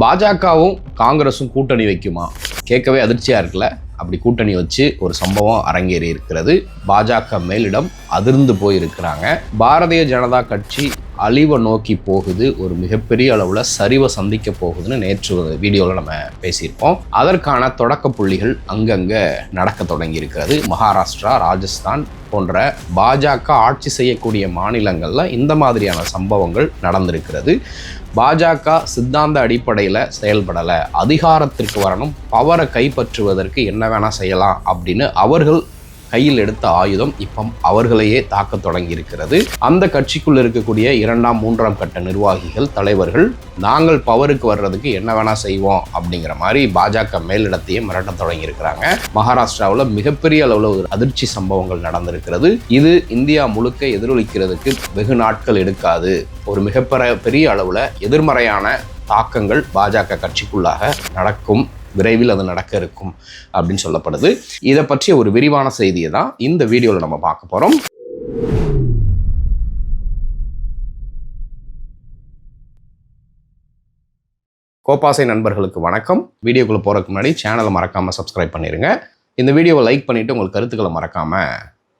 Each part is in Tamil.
பாஜகவும் காங்கிரஸும் கூட்டணி வைக்குமா? கேட்கவே அதிர்ச்சியாக இருக்குல்ல. அப்படி கூட்டணி வச்சு ஒரு சம்பவம் அரங்கேறி இருக்கிறது. பாஜக மேலிடம் அதிர்ந்து போயிருக்கிறாங்க. பாரதிய ஜனதா கட்சி அழிவை நோக்கி போகுது, ஒரு மிகப்பெரிய அளவில் சரிவை சந்திக்க போகுதுன்னு நேற்று ஒரு வீடியோவில் நம்ம பேசியிருப்போம். அதற்கான தொடக்க புள்ளிகள் அங்கங்கே நடக்க தொடங்கி இருக்கிறது. மகாராஷ்டிரா, ராஜஸ்தான் போன்ற பாஜக ஆட்சி செய்யக்கூடிய மாநிலங்களில் இந்த மாதிரியான சம்பவங்கள் நடந்திருக்கிறது. பாஜக சித்தாந்த அடிப்படையில் செயல்படலை, அதிகாரத்திற்கு வரணும், பவரை கைப்பற்றுவதற்கு என்ன வேணால் செய்யலாம் அப்படின்னு அவர்கள் கையில் எடுத்த ஆயுதம் இப்போ அவர்களையே தாக்க தொடங்கி இருக்கிறது. அந்த கட்சிக்குள் இருக்கக்கூடிய 2ஆம் 3ஆம் கட்ட நிர்வாகிகள், தலைவர்கள், நாங்கள் பவருக்கு வர்றதுக்கு என்ன வேணா செய்வோம் அப்படிங்கிற மாதிரி பாஜக மேலிடத்தையே மிரட்ட தொடங்கி இருக்கிறாங்க. மகாராஷ்டிராவில் மிகப்பெரிய அளவில் ஒரு அதிர்ச்சி சம்பவங்கள் நடந்திருக்கிறது. இது இந்தியா முழுக்க எதிரொலிக்கிறதுக்கு வெகு நாட்கள் எடுக்காது. ஒரு மிகப்பெரிய அளவில் எதிர்மறையான தாக்கங்கள் பாஜக கட்சிக்குள்ளாக நடக்கும், விரைவில் அது நடக்க இருக்கும் அப்படின்னு சொல்லப்படுது. இதை பற்றிய ஒரு விரிவான செய்தியை தான் இந்த வீடியோவில் நம்ம பார்க்க போகிறோம். கோபாசை நண்பர்களுக்கு வணக்கம். வீடியோக்குள்ளே போகிறதுக்கு முன்னாடி சேனலை மறக்காமல் சப்ஸ்கிரைப் பண்ணிடுங்க. இந்த வீடியோவை லைக் பண்ணிவிட்டு உங்கள் கருத்துக்களை மறக்காமல்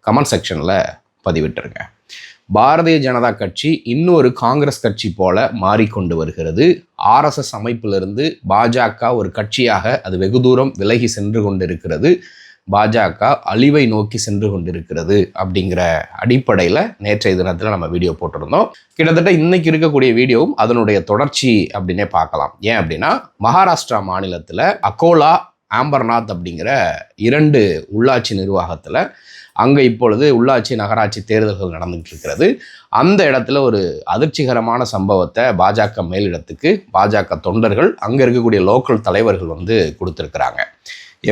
கமெண்ட் செக்ஷனில் பதிவிட்டுருங்க. பாரதிய ஜனதா கட்சி இன்னொரு காங்கிரஸ் கட்சி போல மாறிக்கொண்டு வருகிறது. ஆர்எஸ்எஸ் அமைப்பிலிருந்து பாஜக ஒரு கட்சியாக அது வெகு தூரம் விலகி சென்று கொண்டிருக்கிறது. பாஜக அழிவை நோக்கி சென்று கொண்டிருக்கிறது அப்படிங்கிற அடிப்படையில் நேற்றைய தினத்தில் நம்ம வீடியோ போட்டிருந்தோம். கிட்டத்தட்ட இன்னைக்கு இருக்கக்கூடிய வீடியோவும் அதனுடைய தொடர்ச்சி அப்படின்னே பார்க்கலாம். ஏன் அப்படின்னா, மகாராஷ்டிரா மாநிலத்தில் அகோலா, ஆம்பர்நாத் அப்படிங்கிற 2 உள்ளாட்சி நிர்வாகத்தில் அங்கே இப்பொழுது உள்ளாட்சி நகராட்சி தேர்தல்கள் நடந்துகிட்டு இருக்கிறது. அந்த இடத்துல ஒரு அதிர்ச்சிகரமான சம்பவத்தை பாஜக மேலிடத்துக்கு பாஜக தொண்டர்கள், அங்கே இருக்கக்கூடிய லோக்கல் தலைவர்கள் கொடுத்துருக்குறாங்க.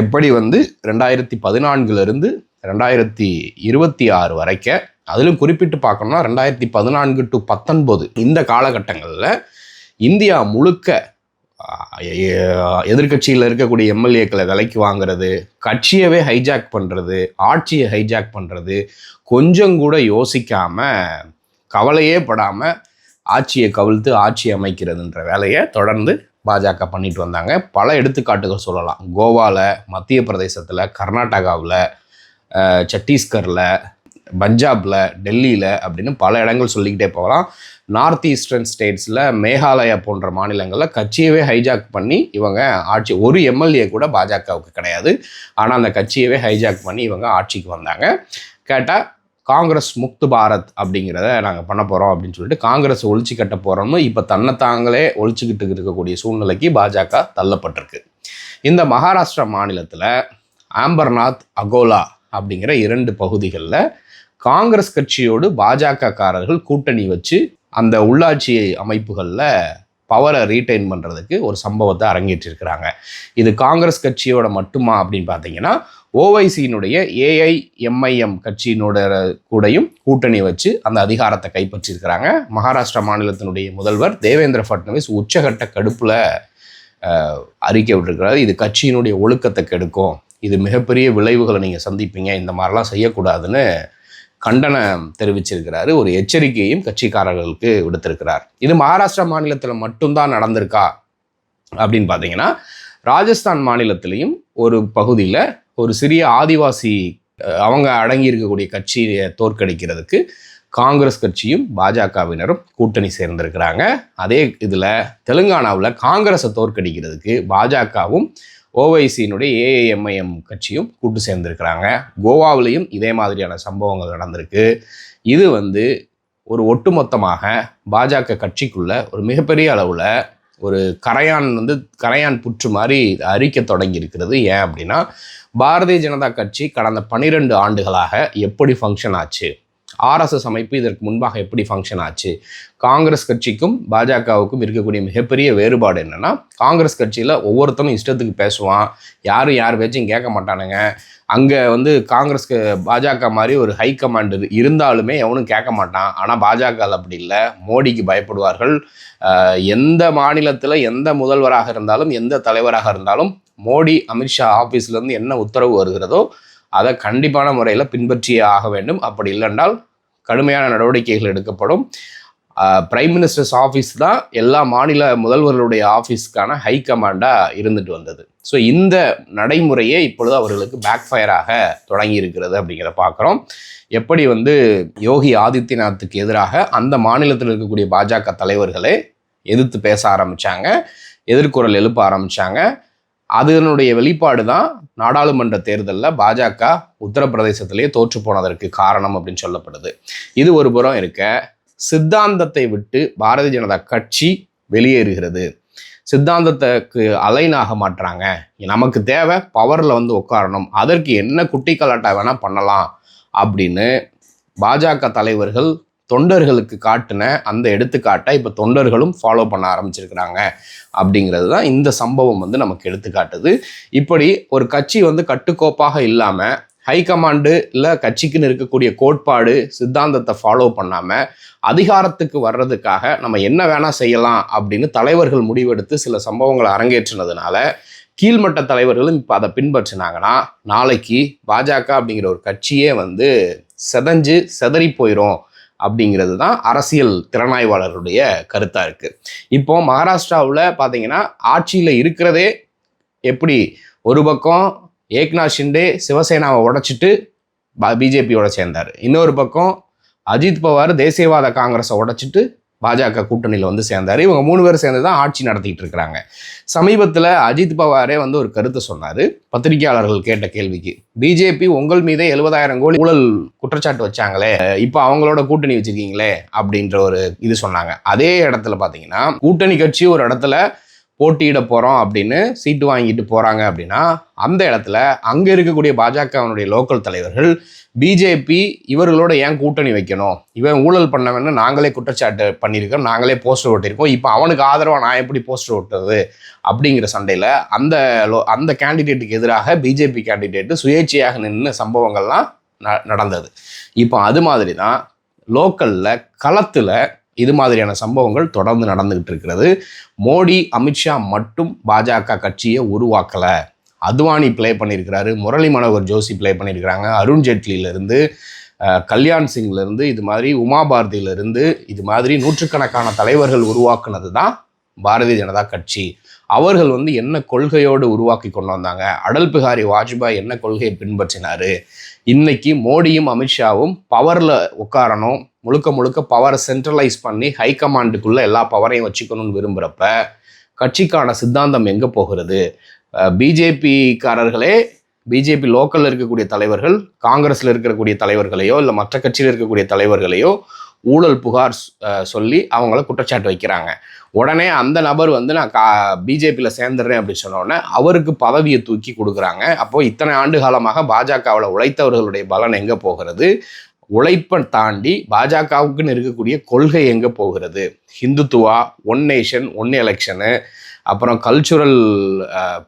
எப்படி 2014 2026 வரைக்கும், அதிலும் குறிப்பிட்டு பார்க்கணும்னா 2014 to 2019 இந்த காலகட்டங்களில் இந்தியா முழுக்க எதிர்கட்சியில் இருக்கக்கூடிய எம்எல்ஏக்களை விலைக்கு வாங்குறது, கட்சியவே ஹைஜாக் பண்ணுறது, ஆட்சியை ஹைஜாக் பண்ணுறது, கொஞ்சம் கூட யோசிக்காமல், கவலையே படாமல் ஆட்சியை கவிழ்த்து ஆட்சி அமைக்கிறதுன்ற வேலையை தொடர்ந்து பாஜக பண்ணிட்டு வந்தாங்க. பல எடுத்துக்காட்டுகள் சொல்லலாம். கோவாவில், மத்திய பிரதேசத்தில், கர்நாடகாவில், சத்தீஸ்கரில், பஞ்சாபில், டெல்லியில் அப்படின்னு பல இடங்கள் சொல்லிக்கிட்டே போகலாம். நார்த் ஈஸ்டர்ன் ஸ்டேட்ஸில், மேகாலயா போன்ற மாநிலங்களில் கட்சியவே ஹைஜாக் பண்ணி இவங்க ஆட்சி, ஒரு எம்எல்ஏ கூட பாஜகவுக்கு கிடையாது, ஆனால் அந்த கட்சியவே ஹைஜாக் பண்ணி இவங்க ஆட்சிக்கு வந்தாங்க. கேட்டால் காங்கிரஸ் முக்து பாரத் அப்படிங்கிறத நாங்கள் பண்ண போகிறோம் அப்படின்னு சொல்லிட்டு காங்கிரஸ் ஒழிச்சு கட்ட போகிறோம்னு இப்போ தன்னைத்தாங்களே ஒழிச்சுக்கிட்டு இருக்கக்கூடிய சூழ்நிலைக்கு பாஜக தள்ளப்பட்டிருக்கு. இந்த மகாராஷ்டிரா மாநிலத்தில் ஆம்பர்நாத், அகோலா அப்படிங்கிற 2 பகுதிகளில் காங்கிரஸ் கட்சியோடு பாஜக காரர்கள் கூட்டணி வச்சு அந்த உள்ளாட்சி அமைப்புகளில் பவரை ரீட்டைன் பண்ணுறதுக்கு ஒரு சம்பவத்தை அரங்கேற்றிருக்கிறாங்க. இது காங்கிரஸ் கட்சியோட மட்டுமா அப்படின்னு பார்த்தீங்கன்னா, ஓவைசியினுடைய ஏஐஎம்ஐஎம் கட்சியினோட கூடையும் கூட்டணி வச்சு அந்த அதிகாரத்தை கைப்பற்றியிருக்கிறாங்க. மகாராஷ்டிரா மாநிலத்தினுடைய முதல்வர் தேவேந்திர ஃபட்னவிஸ் உச்சகட்ட கடுப்பில் அறிக்கை விட்டுருக்கிறாரு. இது கட்சியினுடைய ஒழுக்கத்தை கெடுக்கும், இது மிகப்பெரிய விளைவுகளை நீங்கள் சந்திப்பீங்க, இந்த மாதிரிலாம் செய்யக்கூடாதுன்னு கண்டனம் தெரிவிச்சிருக்கிறாரு. ஒரு எச்சரிக்கையும் கட்சிக்காரர்களுக்கு விடுத்திருக்கிறார். இது மகாராஷ்டிரா மாநிலத்தில் மட்டும்தான் நடந்திருக்கா அப்படின்னு பார்த்தீங்கன்னா, ராஜஸ்தான் மாநிலத்திலையும் ஒரு பகுதியில் ஒரு சிறிய ஆதிவாசி அவங்க அடங்கி இருக்கக்கூடிய கட்சியை தோற்கடிக்கிறதுக்கு காங்கிரஸ் கட்சியும் பாஜகவினரும் கூட்டணி சேர்ந்திருக்கிறாங்க. அதே இதில் தெலுங்கானாவில் காங்கிரஸை தோற்கடிக்கிறதுக்கு பாஜகவும் ஓவைசியினுடைய ஏஐஎம்ஐஎம் கட்சியும் கூட்டு சேர்ந்திருக்கிறாங்க. கோவாவிலையும் இதே மாதிரியான சம்பவங்கள் நடந்திருக்கு. இது ஒரு ஒட்டுமொத்தமாக பாஜக கட்சிக்குள்ள ஒரு மிகப்பெரிய அளவில் ஒரு கரையான் புற்று மாதிரி அரிக்க தொடங்கி இருக்கிறது. ஏன் அப்படின்னா, பாரதிய ஜனதா கட்சி கடந்த 12 ஆண்டுகளாக எப்படி ஃபங்க்ஷன் ஆச்சு, ஆர்எஸ்எஸ் அமைப்பு இதற்கு முன்பாக எப்படி ஃபங்க்ஷன் ஆச்சு, காங்கிரஸ் கட்சிக்கும் பாஜகவுக்கும் இருக்கக்கூடிய மிகப்பெரிய வேறுபாடு என்னென்னா, காங்கிரஸ் கட்சியில் ஒவ்வொருத்தரும் இஷ்டத்துக்கு பேசுவான், யாரும் யார் பேச்சையும் கேட்க மாட்டானுங்க. அங்கே காங்கிரஸ்க்கு பாஜக மாதிரி ஒரு ஹை கமாண்ட் இருந்தாலுமே எவனும் கேட்க மாட்டான். ஆனால் பாஜக அப்படி இல்லை, மோடிக்கு பயப்படுவார்கள். எந்த மாநிலத்தில் எந்த முதல்வராக இருந்தாலும், எந்த தலைவராக இருந்தாலும், மோடி அமித்ஷா ஆஃபீஸ்லேருந்து என்ன உத்தரவு வருகிறதோ அதை கண்டிப்பான முறையில் பின்பற்றியே ஆக வேண்டும். அப்படி இல்லைன்றால் கடுமையான நடவடிக்கைகள் எடுக்கப்படும். பிரைம் மினிஸ்டர்ஸ் ஆஃபீஸ் தான் எல்லா மாநில முதல்வர்களுடைய ஆஃபீஸ்க்கான ஹை கமாண்டாக இருந்துட்டு வந்தது. ஸோ இந்த நடைமுறையே இப்பொழுது அவர்களுக்கு பேக் ஃபயராக தொடங்கி இருக்கிறது அப்படிங்கிறத பார்க்குறோம். எப்படி யோகி ஆதித்யநாத்துக்கு எதிராக அந்த மாநிலத்தில் இருக்கக்கூடிய பாஜக தலைவர்களே எதிர்த்து பேச ஆரம்பித்தாங்க, எதிர்குரல் எழுப்ப ஆரம்பித்தாங்க. அதனுடைய வெளிப்பாடு தான் நாடாளுமன்ற தேர்தலில் பாஜக உத்தரப்பிரதேசத்திலேயே தோற்று போனதற்கு காரணம் அப்படின்னு சொல்லப்படுது. இது ஒரு புறம் இருக்க, சித்தாந்தத்தை விட்டு பாரதிய ஜனதா கட்சி வெளியேறுகிறது. சித்தாந்தத்துக்கு அலைனாக மாட்டுறாங்க. நமக்கு தேவை பவரில் உட்காரணும், அதற்கு என்ன குட்டி கலாட்டா வேணால் பண்ணலாம் அப்படின்னு பாஜக தலைவர்கள் தொண்டர்களுக்கு காட்டின அந்த எடுத்துக்காட்டை இப்போ தொண்டர்களும் ஃபாலோ பண்ண ஆரம்பிச்சிருக்கிறாங்க அப்படிங்கிறது தான் இந்த சம்பவம் நமக்கு எடுத்துக்காட்டுது. இப்படி ஒரு கட்சி கட்டுக்கோப்பாக இல்லாமல் ஹைகமாண்டு இல்லை கட்சிக்குன்னு இருக்கக்கூடிய கோட்பாடு சித்தாந்தத்தை ஃபாலோ பண்ணாமல் அதிகாரத்துக்கு வர்றதுக்காக நம்ம என்ன வேணால் செய்யலாம் அப்படின்னு தலைவர்கள் முடிவெடுத்து சில சம்பவங்களை அரங்கேற்றினதுனால கீழ்மட்ட தலைவர்களும் இப்போ அதை பின்பற்றினாங்கன்னா நாளைக்கு பாஜக அப்படிங்கிற ஒரு கட்சியே செதறி போயிடும் அப்படிங்கிறது தான் அரசியல் திறனாய்வாளருடைய கருத்தாக இருக்குது. இப்போ மகாராஷ்டிராவில் பார்த்தீங்கன்னா ஆட்சியில் இருக்கிறதே எப்படி, ஒரு பக்கம் ஏக்நாத் ஷிண்டே சிவசேனாவை உடைச்சிட்டு பிஜேபியோட சேர்ந்தார், இன்னொரு பக்கம் அஜித் பவார் தேசியவாத காங்கிரஸை உடைச்சிட்டு பாஜக கூட்டணியில் சேர்ந்தார். இவங்க 3 பேர் சேர்ந்து தான் ஆட்சி நடத்திக்கிட்டு இருக்கிறாங்க. சமீபத்தில் அஜித் பவாரே ஒரு கருத்தை சொன்னார் பத்திரிகையாளர்கள் கேட்ட கேள்விக்கு. பிஜேபி உங்கள் மீதே 70,000 கோடி ஊழல் குற்றச்சாட்டு வச்சாங்களே, இப்போ அவங்களோட கூட்டணி வச்சிருக்கீங்களே அப்படின்ற ஒரு இது சொன்னாங்க. அதே இடத்துல பார்த்தீங்கன்னா கூட்டணி கட்சி ஒரு இடத்துல போட்டியிட போகிறோம் அப்படின்னு சீட்டு வாங்கிட்டு போகிறாங்க அப்படின்னா அந்த இடத்துல அங்கே இருக்கக்கூடிய பாஜகவினுடைய லோக்கல் தலைவர்கள் பிஜேபி இவர்களோட ஏன் கூட்டணி வைக்கணும், இவன் ஊழல் பண்ணவன்னு நாங்களே குற்றச்சாட்டு பண்ணியிருக்கோம், நாங்களே போஸ்டர் ஓட்டியிருக்கோம், இப்போ அவனுக்கு ஆதரவாக நான் எப்படி போஸ்டர் ஓட்டுறது அப்படிங்கிற சண்டையில் அந்த கேண்டிடேட்டுக்கு எதிராக பிஜேபி கேண்டிடேட்டு சுயேட்சையாக நின்று சம்பவங்கள்லாம் நடந்தது. இப்போ அது மாதிரி தான் லோக்கலில் களத்தில் இது மாதிரியான சம்பவங்கள் தொடர்ந்து நடந்துகிட்டு இருக்கிறது. மோடி அமித்ஷா மட்டும் பாஜக கட்சியை உருவாக்கலை. அத்வானி ப்ளே பண்ணியிருக்கிறாரு, முரளி மனோகர் ஜோஷி ப்ளே பண்ணியிருக்கிறாங்க, அருண் ஜேட்லியிலேருந்து கல்யாண் சிங்லேருந்து இது மாதிரி உமா பாரதியிலேருந்து இது மாதிரி நூற்றுக்கணக்கான தலைவர்கள் உருவாக்குனது தான் பாரதிய ஜனதா கட்சி. அவர்கள் என்ன கொள்கையோடு உருவாக்கி கொண்டு வந்தாங்க, அடல் பிஹாரி வாஜ்பாய் என்ன கொள்கையை பின்பற்றினார், இன்னைக்கு மோடியும் அமித்ஷாவும் பவரில் உட்காரணும், முழுக்க பவரை சென்ட்ரலைஸ் பண்ணி ஹைகமாண்டுக்குள்ளே எல்லா பவரையும் வச்சுக்கணும்னு விரும்புகிறப்ப கட்சிக்கான சித்தாந்தம் எங்கே போகிறது? பிஜேபிக்காரர்களே பிஜேபி லோக்கலில் இருக்கக்கூடிய தலைவர்கள் காங்கிரஸில் இருக்கக்கூடிய தலைவர்களையோ இல்லை மற்ற கட்சியில் இருக்கக்கூடிய தலைவர்களையோ ஊழல் புகார் சொல்லி அவங்கள குற்றச்சாட்டு வைக்கிறாங்க. உடனே அந்த நபர் நான் பிஜேபியில் சேர்ந்துடுறேன் அப்படின்னு சொன்னோடனே அவருக்கு பதவியை தூக்கி கொடுக்குறாங்க. அப்போது இத்தனை ஆண்டு காலமாக பாஜகவில் உழைத்தவர்களுடைய பலன் எங்கே போகிறது? உழைப்பை தாண்டி பாஜகவுக்குன்னு இருக்கக்கூடிய கொள்கை எங்கே போகிறது? Hindutva, one nation one election, அப்புறம் கல்ச்சுரல்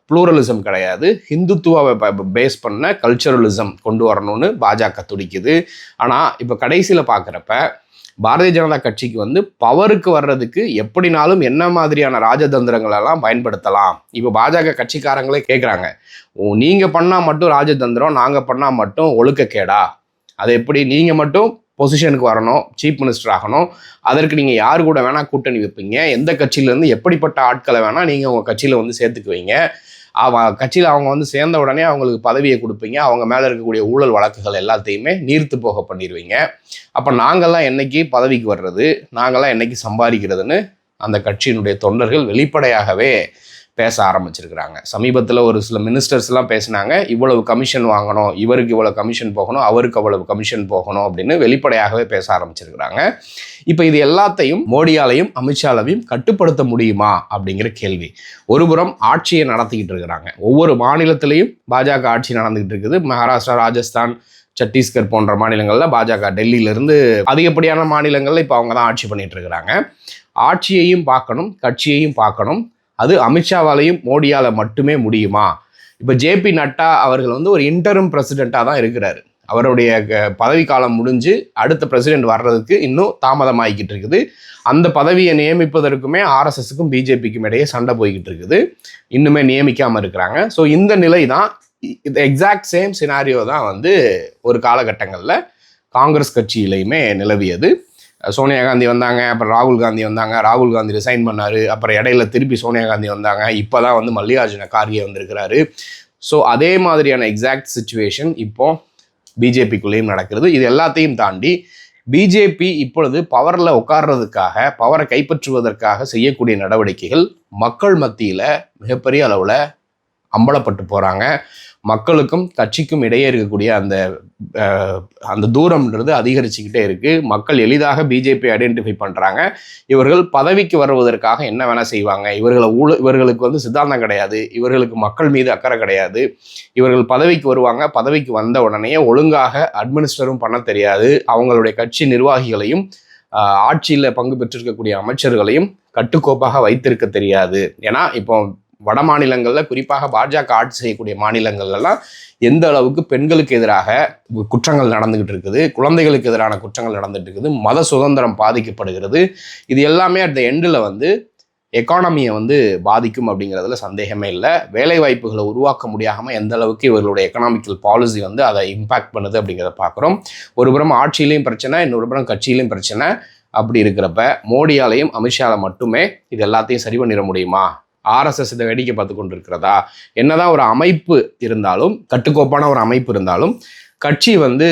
ப்ளூரலிசம் கிடையாது, ஹிந்துத்துவாவை பேஸ் பண்ண கல்ச்சுரலிசம் கொண்டு வரணும்னு பாஜக துடிக்குது. ஆனால் இப்போ கடைசியில் பார்க்குறப்ப பாரதிய ஜனதா கட்சிக்கு பவருக்கு வர்றதுக்கு எப்படினாலும் என்ன மாதிரியான ராஜதந்திரங்களெல்லாம் பயன்படுத்தலாம். இப்போ பாஜக கட்சிக்காரங்களே கேட்குறாங்க, நீங்கள் பண்ணால் மட்டும் ராஜதந்திரம், நாங்கள் பண்ணால் மட்டும் ஒழுக்கக்கேடா? அது எப்படி? நீங்கள் மட்டும் பொசிஷனுக்கு வரணும், சீஃப் மினிஸ்டர் ஆகணும், அதற்கு நீங்கள் யார் கூட வேணால் கூட்டணி வைப்பீங்க, எந்த கட்சியிலேருந்து எப்படிப்பட்ட ஆட்களை வேணால் நீங்கள் உங்கள் கட்சியில் சேர்த்துக்குவீங்க, கட்சியில் அவங்க சேர்ந்த உடனே அவங்களுக்கு பதவியை கொடுப்பீங்க, அவங்க மேலே இருக்கக்கூடிய ஊழல் வழக்குகள் எல்லாத்தையுமே நீர்த்து போக பண்ணிடுவீங்க. அப்போ நாங்கள்லாம் என்னைக்கு பதவிக்கு வர்றது, நாங்கள்லாம் என்னைக்கு சம்பாதிக்கிறதுன்னு அந்த கட்சியினுடைய தொண்டர்கள் வெளிப்படையாகவே பேச ஆரம்பிச்சிருக்கிறாங்க. சமீபத்தில் ஒரு சில மினிஸ்டர்ஸ்லாம் பேசினாங்க, இவ்வளவு கமிஷன் வாங்கணும், இவருக்கு இவ்வளோ கமிஷன் போகணும், அவருக்கு அவ்வளவு கமிஷன் போகணும் அப்படின்னு வெளிப்படையாகவே பேச ஆரம்பிச்சிருக்கிறாங்க. இப்போ இது எல்லாத்தையும் மோடியாலையும் அமித்ஷாலையும் கட்டுப்படுத்த முடியுமா அப்படிங்கிற கேள்வி. ஒருபுறம் ஆட்சியை நடத்திக்கிட்டு இருக்கிறாங்க, ஒவ்வொரு மாநிலத்திலையும் பாஜக ஆட்சி நடந்துகிட்டு இருக்குது. மகாராஷ்டிரா, ராஜஸ்தான், சத்தீஸ்கர் போன்ற மாநிலங்களில் பாஜக, டெல்லியிலிருந்து அதிகப்படியான மாநிலங்களில் இப்போ அவங்க தான் ஆட்சி பண்ணிட்டு இருக்கிறாங்க. ஆட்சியையும் பார்க்கணும், கட்சியையும் பார்க்கணும். அது அமித்ஷாவாலையும் மோடியால் மட்டுமே முடியுமா? இப்போ ஜேபி நட்டா அவர்கள் ஒரு இன்டரும் பிரசிடெண்ட்டாக தான் இருக்கிறாரு. அவருடைய பதவிக்காலம் முடிஞ்சு அடுத்த பிரசிடெண்ட் வர்றதுக்கு இன்னும் தாமதமாகிக்கிட்டு இருக்குது. அந்த பதவியை நியமிப்பதற்குமே ஆர்எஸ்எஸ்க்கும் பிஜேபிக்கும் இடையே சண்டை போய்கிட்டு இருக்குது, இன்னுமே நியமிக்காமல் இருக்கிறாங்க. ஸோ இந்த நிலை தான், இது எக்ஸாக்ட் சேம் சினாரியோ தான் ஒரு காலகட்டங்களில் காங்கிரஸ் கட்சியிலையுமே நிலவியது. சோனியா காந்தி வந்தாங்க, அப்புறம் ராகுல் காந்தி வந்தாங்க, ராகுல் காந்தி ரிசைன் பண்ணார், அப்புறம் இடையில திருப்பி சோனியா காந்தி வந்தாங்க, இப்போ தான் வந்து மல்லிகார்ஜுன கார்கே வந்திருக்கிறாரு. ஸோ அதே மாதிரியான எக்ஸாக்ட் சிச்சுவேஷன் இப்போ பிஜேபிக்குள்ளேயும் நடக்கிறது. இது எல்லாத்தையும் தாண்டி பிஜேபி இப்பொழுது பவரில் உட்கார்றதுக்காக, பவரை கைப்பற்றுவதற்காக செய்யக்கூடிய நடவடிக்கைகள் மக்கள் மத்தியில் மிகப்பெரிய அளவில் அம்பலப்பட்டு போகிறாங்க. மக்களுக்கும் கட்சிக்கும் இடையே இருக்கக்கூடிய அந்த தூரம்ன்றது அதிகரிச்சுக்கிட்டே இருக்குது. மக்கள் எளிதாக பிஜேபி ஐடென்டிஃபை பண்ணுறாங்க. இவர்கள் பதவிக்கு வருவதற்காக என்ன வேணால் செய்வாங்க, இவர்களுக்கு வந்து சித்தாந்தம் கிடையாது, இவர்களுக்கு மக்கள் மீது அக்கறை கிடையாது, இவர்கள் பதவிக்கு வருவாங்க, பதவிக்கு வந்த உடனே ஒழுங்காக அட்மினிஸ்டரும் பண்ண தெரியாது, அவங்களுடைய கட்சி நிர்வாகிகளையும் ஆட்சியில் பங்கு பெற்றிருக்கக்கூடிய அமைச்சர்களையும் கட்டுக்கோப்பாக வைத்திருக்க தெரியாது. ஏன்னா இப்போ வட மாநிலங்களில், குறிப்பாக பாஜக ஆட்சி செய்யக்கூடிய மாநிலங்கள்லாம் எந்த அளவுக்கு பெண்களுக்கு எதிராக குற்றங்கள் நடந்துகிட்டு இருக்குது, குழந்தைகளுக்கு எதிரான குற்றங்கள் நடந்துட்டு இருக்குது, மத சுதந்திரம் பாதிக்கப்படுகிறது. இது எல்லாமே அட் த எண்டில் வந்து எக்கானமியை வந்து பாதிக்கும் அப்படிங்கிறதுல சந்தேகமே இல்லை. வேலை வாய்ப்புகளை உருவாக்க முடியாமல் எந்த அளவுக்கு இவர்களுடைய எக்கனாமிக்கல் பாலிசி வந்து அதை இம்பேக்ட் பண்ணுது அப்படிங்கிறத பார்க்குறோம். ஒரு புறம் ஆட்சியிலையும் பிரச்சனை, இன்னொரு புறம் கட்சியிலையும் பிரச்சனை. அப்படி இருக்கிறப்ப மோடியாலையும் அமித்ஷால மட்டுமே இது எல்லாத்தையும் சரி பண்ணிட முடியுமா? ஆர்எஸ்எஸ் இதை வேடிக்கை பார்த்து கொண்டு இருக்கிறதா? என்னதான் ஒரு அமைப்பு இருந்தாலும், கட்டுக்கோப்பான ஒரு அமைப்பு இருந்தாலும், கட்சி வந்து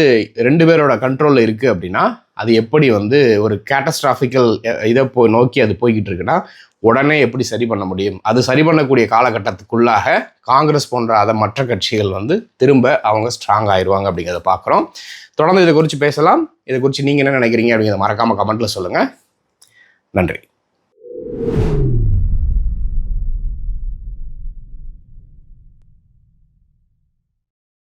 2 பேரோட கண்ட்ரோலில் இருக்குது அப்படின்னா அது எப்படி வந்து ஒரு கேட்டஸ்ட்ராஃபிக்கல் இதை நோக்கி அது போய்கிட்டு இருக்குன்னா உடனே எப்படி சரி பண்ண முடியும்? அது சரி பண்ணக்கூடிய காலகட்டத்துக்குள்ளாக காங்கிரஸ் போன்ற மற்ற கட்சிகள் வந்து திரும்ப அவங்க ஸ்ட்ராங் ஆயிடுவாங்க அப்படிங்கிறத பார்க்குறோம். தொடர்ந்து இதை குறித்து பேசலாம். இதை குறித்து நீங்கள் என்ன நினைக்கிறீங்க அப்படிங்கிறத மறக்காமல் கமெண்ட்டில் சொல்லுங்கள். நன்றி.